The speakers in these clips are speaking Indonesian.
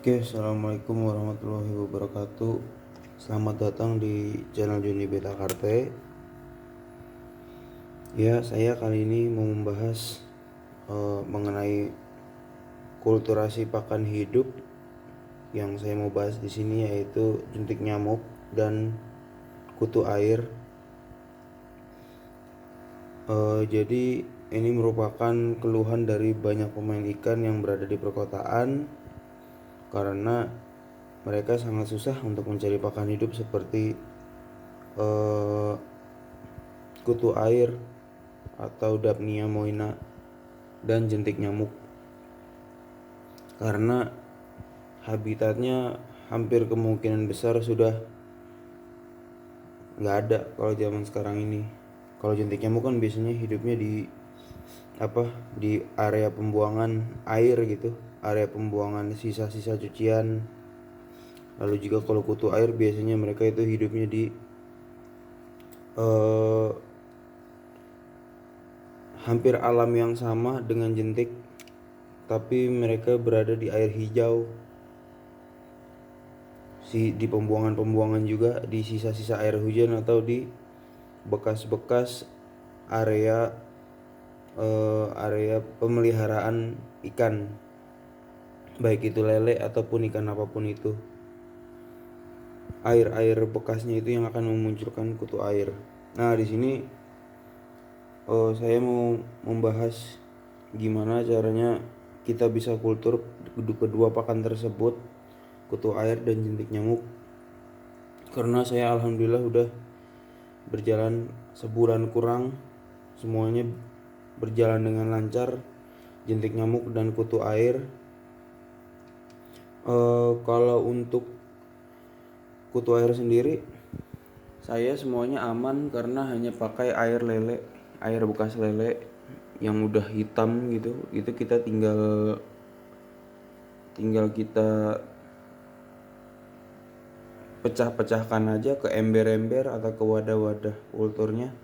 Oke, assalamualaikum warahmatullahi wabarakatuh. Selamat datang di channel Joni Beta Karte. Ya, saya kali ini mau membahas mengenai kulturasi pakan hidup. Yang saya mau bahas di sini yaitu jentik nyamuk dan kutu air. Jadi ini merupakan keluhan dari banyak pemain ikan yang berada di perkotaan karena mereka sangat susah untuk mencari pakan hidup seperti kutu air atau Daphnia moina dan jentik nyamuk, karena habitatnya hampir kemungkinan besar sudah nggak ada kalau zaman sekarang ini. Kalau jentik nyamuk kan biasanya hidupnya di area pembuangan air gitu, area pembuangan sisa-sisa cucian. Lalu juga kalau kutu air biasanya mereka itu hidupnya di hampir alam yang sama dengan jentik, tapi mereka berada di air hijau, di pembuangan-pembuangan juga, di sisa-sisa air hujan atau di bekas-bekas area area pemeliharaan ikan, baik itu lele ataupun ikan apapun itu. Air-air bekasnya itu yang akan memunculkan kutu air. Nah, di sini saya mau membahas gimana caranya kita bisa kultur kedua pakan tersebut, kutu air dan jentik nyamuk. Karena saya alhamdulillah udah berjalan sebulan kurang, semuanya berjalan dengan lancar, jentik nyamuk dan kutu air. Kalau untuk kutu air sendiri, saya semuanya aman karena hanya pakai air lele, air bekas lele yang udah hitam gitu. Itu kita tinggal kita pecah-pecahkan aja ke ember-ember atau ke wadah-wadah kulturnya.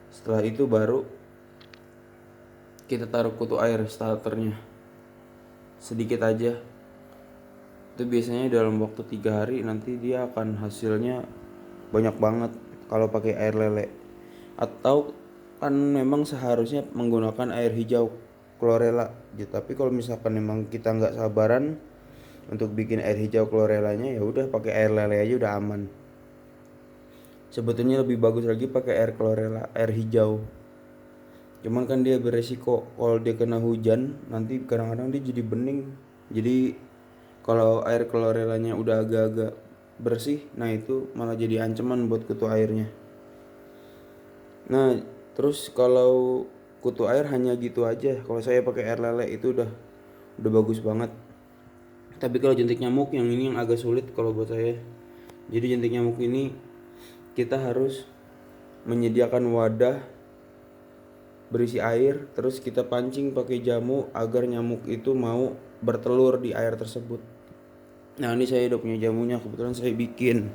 Setelah itu baru kita taruh kutu air starternya sedikit aja. Itu biasanya dalam waktu 3 hari nanti dia akan hasilnya banyak banget kalau pakai air lele. Atau kan memang seharusnya menggunakan air hijau chlorella gitu. Tapi kalau misalkan memang kita nggak sabaran untuk bikin air hijau chlorellanya, ya udah pakai air lele aja udah aman. Sebetulnya lebih bagus lagi pakai air chlorella, air hijau. Cuman kan dia beresiko kalau dia kena hujan nanti kadang-kadang dia jadi bening. Jadi kalau air chlorellanya udah agak-agak bersih, nah itu malah jadi ancaman buat kutu airnya. Nah, terus kalau kutu air hanya gitu aja. Kalau saya pakai air lele itu udah bagus banget. Tapi kalau jentik nyamuk yang ini yang agak sulit kalau buat saya. Jadi jentik nyamuk ini kita harus menyediakan wadah berisi air, terus kita pancing pakai jamu agar nyamuk itu mau bertelur di air tersebut. Nah, ini saya udah punya jamunya, kebetulan saya bikin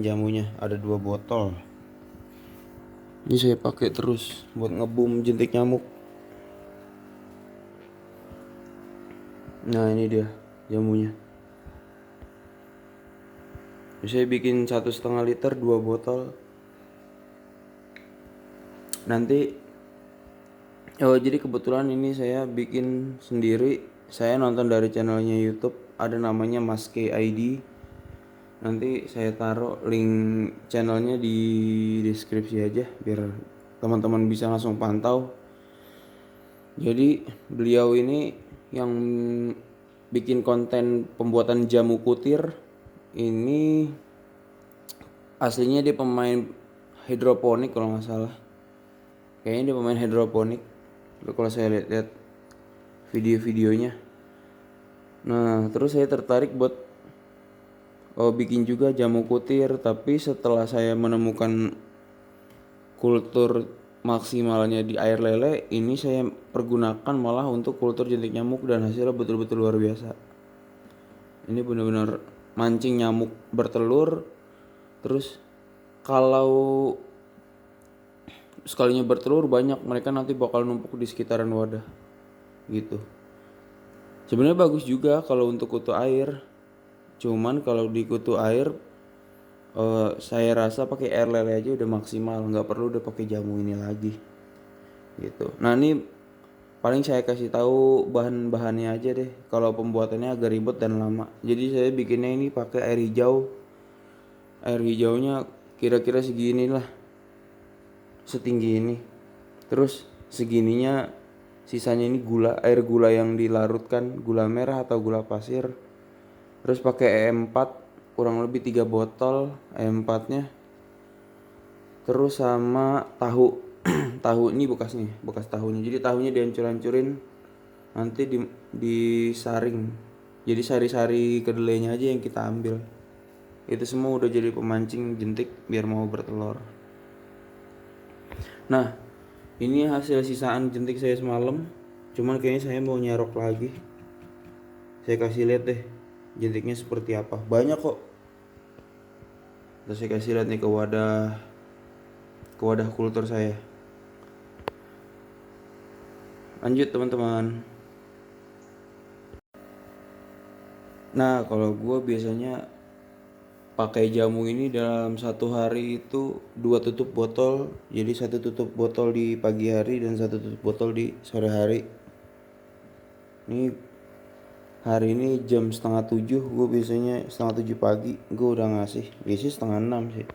jamunya, ada 2 botol. Ini saya pakai terus buat ngebum jentik nyamuk. Nah, ini dia jamunya. Saya bikin 1,5 liter 2 botol. Nanti jadi kebetulan ini saya bikin sendiri. Saya nonton dari channelnya YouTube, ada namanya Mas K ID. Nanti saya taruh link channelnya di deskripsi aja biar teman-teman bisa langsung pantau. Jadi beliau ini yang bikin konten pembuatan jamu kutir. Ini aslinya dia pemain hidroponik kalau nggak salah. Kayaknya dia pemain hidroponik kalau saya lihat video-videonya. Nah, terus saya tertarik buat bikin juga jamu kutir, tapi setelah saya menemukan kultur maksimalnya di air lele, ini saya pergunakan malah untuk kultur jentik nyamuk dan hasilnya betul-betul luar biasa. Ini benar-benar mancing nyamuk bertelur. Terus kalau sekalinya bertelur banyak, mereka nanti bakal numpuk di sekitaran wadah gitu. Sebenarnya bagus juga kalau untuk kutu air. Cuman kalau di kutu air saya rasa pakai air lele aja udah maksimal, nggak perlu udah pakai jamu ini lagi gitu. Nah ini paling saya kasih tahu bahan-bahannya aja deh. Kalau pembuatannya agak ribet dan lama. Jadi saya bikinnya ini pakai air hijau. Air hijaunya kira-kira segini lah, setinggi ini. Terus segininya sisanya ini air gula yang dilarutkan, gula merah atau gula pasir. Terus pakai E4 kurang lebih 3 botol E4-nya. Terus sama tahu. Tahu ini bekas tahunya. Jadi tahunya dihancur-hancurin, nanti disaring. Jadi sari-sari kedelainya aja yang kita ambil. Itu semua udah jadi pemancing jentik biar mau bertelur. Nah, ini hasil sisaan jentik saya semalam. Cuman kayaknya saya mau nyerok lagi. Saya kasih lihat deh jentiknya seperti apa. Banyak kok. Terus saya kasih lihat nih ke wadah kultur saya. Lanjut teman-teman. Nah, kalau gue biasanya pakai jamu ini dalam satu hari itu 2 tutup botol. Jadi 1 tutup botol di pagi hari dan 1 tutup botol di sore hari. Ini hari ini jam 6:30, gue biasanya 6:30 pagi gue udah ngasih. Biasanya 5:30 sih.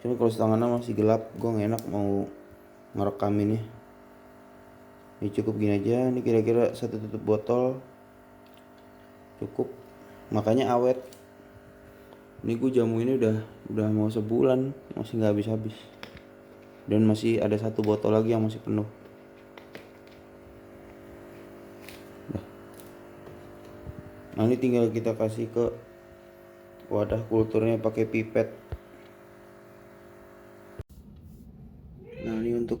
Cuma kalau 5:30 masih gelap, gue gak enak mau ngerekaminnya. Ini cukup gini aja. Ini kira-kira 1 tutup botol cukup. Makanya awet. Ini gue jamu ini udah mau sebulan masih nggak habis-habis. Dan masih ada 1 botol lagi yang masih penuh. Nah ini tinggal kita kasih ke wadah kulturnya pakai pipet. Nah ini untuk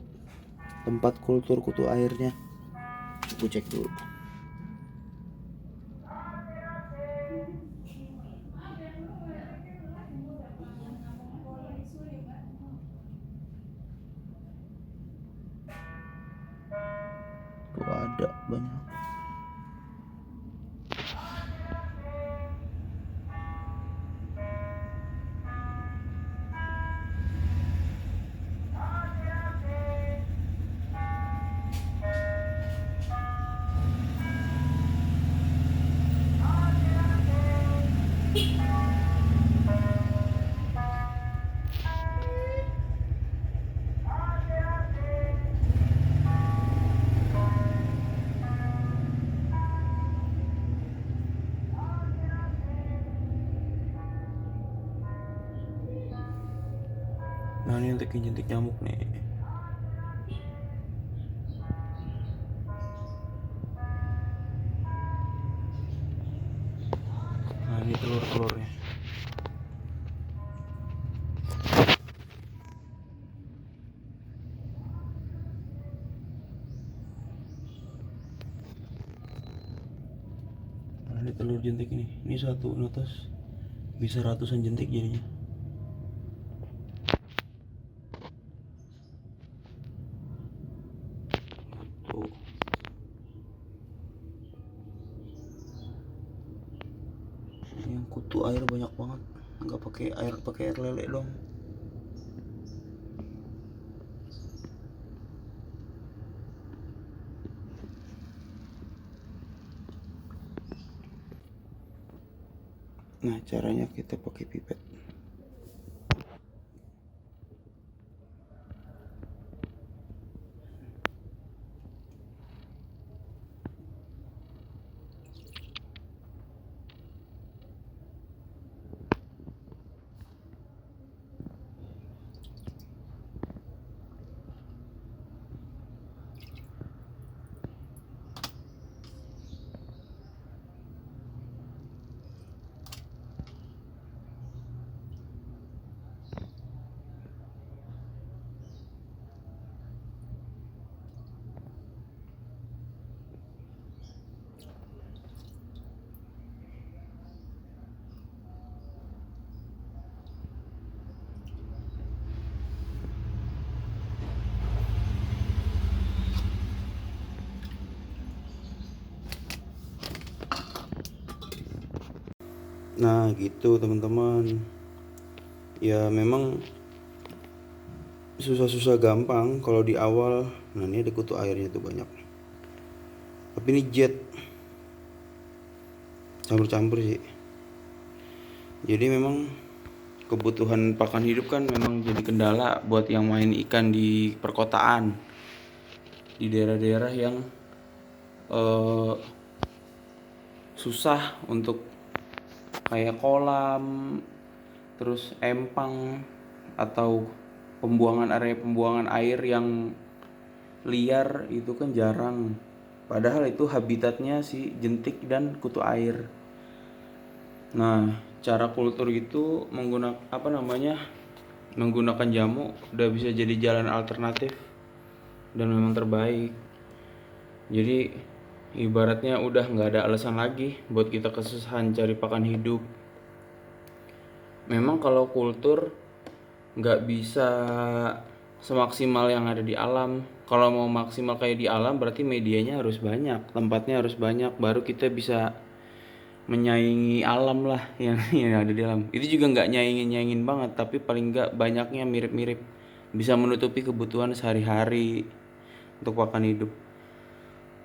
tempat kultur kutu airnya. Gue cek dulu. Tuh ada banyak. Nah ini untuk jentik nyamuk nih. Nah ini telur-telurnya. Nah ini telur jentik ini satu netes bisa ratusan jentik jadinya. Tuh. Yang kutu air banyak banget, nggak pakai air lele dong. Nah caranya kita pakai pipet. Nah gitu teman-teman, ya memang susah-susah gampang kalau di awal. Nah ini ada kutu airnya tuh banyak, tapi ini jet campur-campur sih. Jadi memang kebutuhan pakan hidup kan memang jadi kendala buat yang main ikan di perkotaan, di daerah-daerah yang eh, susah untuk kayak kolam, terus empang, atau area pembuangan air yang liar itu kan jarang. Padahal itu habitatnya si jentik dan kutu air. Nah, cara kultur itu menggunakan jamu udah bisa jadi jalan alternatif dan memang terbaik. Jadi ibaratnya udah nggak ada alasan lagi buat kita kesusahan cari pakan hidup. Memang kalau kultur nggak bisa semaksimal yang ada di alam. Kalau mau maksimal kayak di alam berarti medianya harus banyak, tempatnya harus banyak, baru kita bisa menyaingi alam lah yang ada di alam. Itu juga nggak nyaingin banget, tapi paling nggak banyaknya mirip-mirip, bisa menutupi kebutuhan sehari-hari untuk pakan hidup.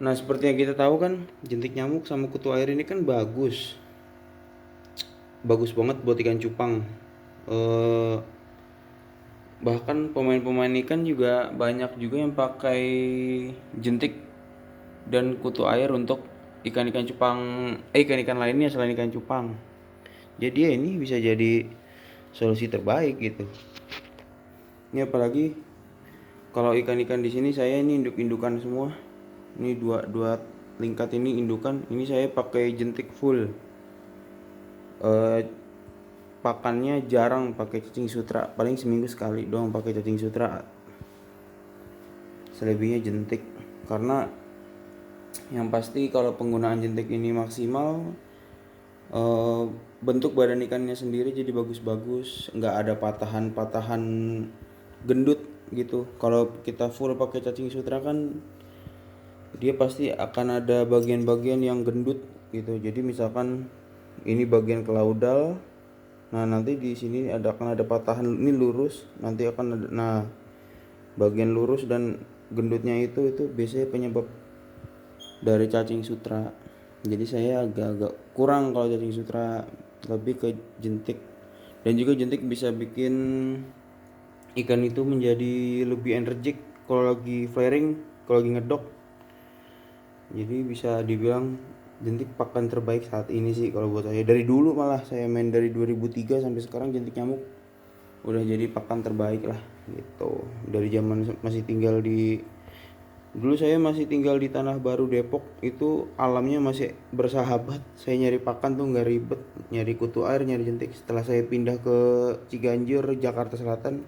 Nah seperti yang kita tahu kan, jentik nyamuk sama kutu air ini kan bagus banget buat ikan cupang. eh Bahkan pemain-pemain ikan juga banyak juga yang pakai jentik dan kutu air untuk ikan-ikan cupang, ikan-ikan lainnya selain ikan cupang. Jadi ya ini bisa jadi solusi terbaik gitu. Ini apalagi kalau ikan-ikan di sini saya ini induk-indukan semua. Ini dua tingkat ini indukan. Ini saya pakai jentik full. Eh, Pakannya jarang pakai cacing sutra, paling seminggu sekali doang pakai cacing sutra. Selebihnya jentik. Karena yang pasti kalau penggunaan jentik ini maksimal, bentuk badan ikannya sendiri jadi bagus-bagus, nggak ada patahan-patahan gendut gitu. Kalau kita full pakai cacing sutra kan dia pasti akan ada bagian-bagian yang gendut gitu. Jadi misalkan ini bagian kelaudal, nah nanti di sini akan ada patahan, ini lurus, nanti akan ada, nah bagian lurus dan gendutnya itu biasanya penyebab dari cacing sutra. Jadi saya agak-agak kurang kalau cacing sutra, lebih ke jentik. Dan juga jentik bisa bikin ikan itu menjadi lebih energik kalau lagi flaring, kalau lagi ngedok. Jadi bisa dibilang jentik pakan terbaik saat ini sih kalau buat saya. Dari dulu malah saya main dari 2003 sampai sekarang jentik nyamuk udah jadi pakan terbaik lah gitu. Dari zaman masih tinggal di Dulu saya masih tinggal di Tanah Baru Depok, itu alamnya masih bersahabat. Saya nyari pakan tuh nggak ribet, nyari kutu air, nyari jentik. Setelah saya pindah ke Ciganjur, Jakarta Selatan,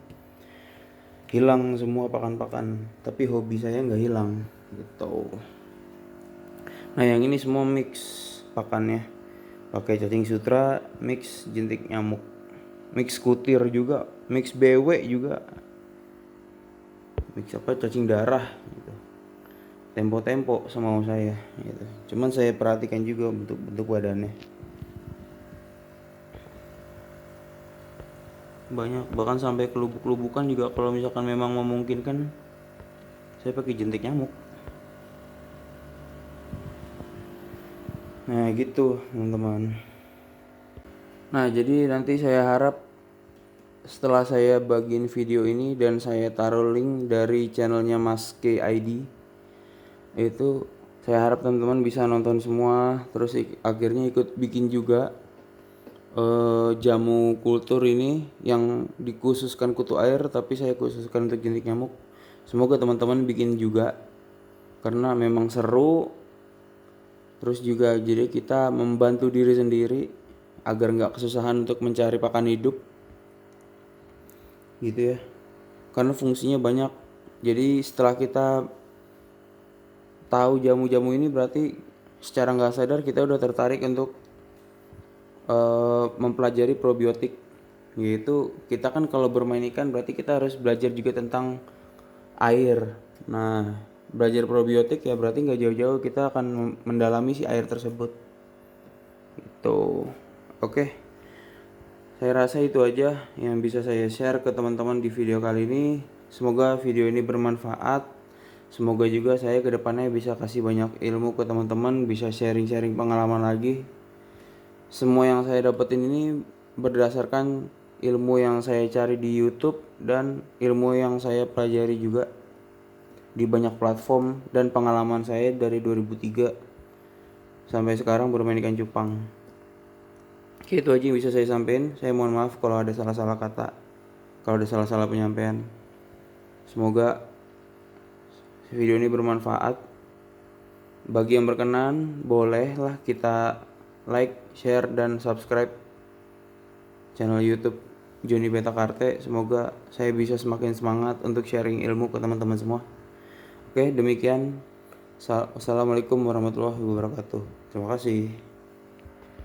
hilang semua pakan-pakan. Tapi hobi saya nggak hilang gitu. Nah yang ini semua mix pakannya, pakai cacing sutra, mix jentik nyamuk, mix kutir juga, mix BW juga, mix cacing darah gitu. Tempo-tempo semau saya gitu. Cuman saya perhatikan juga bentuk badannya. Banyak, bahkan sampai kelubuk-kelubukan juga kalau misalkan memang memungkinkan saya pakai jentik nyamuk. Nah gitu teman-teman. Nah jadi nanti saya harap setelah saya bagiin video ini dan saya taruh link dari channelnya Mas KID, itu saya harap teman-teman bisa nonton semua, terus akhirnya ikut bikin juga jamu kultur ini yang dikhususkan kutu air, tapi saya khususkan untuk jentik nyamuk. Semoga teman-teman bikin juga karena memang seru, terus juga jadi kita membantu diri sendiri agar nggak kesusahan untuk mencari pakan hidup gitu ya, karena fungsinya banyak. Jadi setelah kita tahu jamu-jamu ini berarti secara nggak sadar kita udah tertarik untuk mempelajari probiotik. Yaitu kita kan kalau bermain ikan berarti kita harus belajar juga tentang air. Nah belajar probiotik ya berarti nggak jauh-jauh kita akan mendalami si air tersebut. Itu Oke, saya rasa itu aja yang bisa saya share ke teman-teman di video kali ini. Semoga video ini bermanfaat. Semoga juga saya kedepannya bisa kasih banyak ilmu ke teman-teman, bisa sharing-sharing pengalaman lagi. Semua yang saya dapetin ini berdasarkan ilmu yang saya cari di YouTube dan ilmu yang saya pelajari juga di banyak platform, dan pengalaman saya dari 2003 sampai sekarang bermain ikan cupang. Oke, itu aja yang bisa saya sampaikan. Saya mohon maaf kalau ada salah-salah kata, kalau ada salah-salah penyampaian. Semoga video ini bermanfaat. Bagi yang berkenan, bolehlah kita like, share, dan subscribe channel YouTube Johnny Beta Karte. Semoga saya bisa semakin semangat untuk sharing ilmu ke teman-teman semua. Oke, demikian. Assalamualaikum warahmatullahi wabarakatuh. Terima kasih.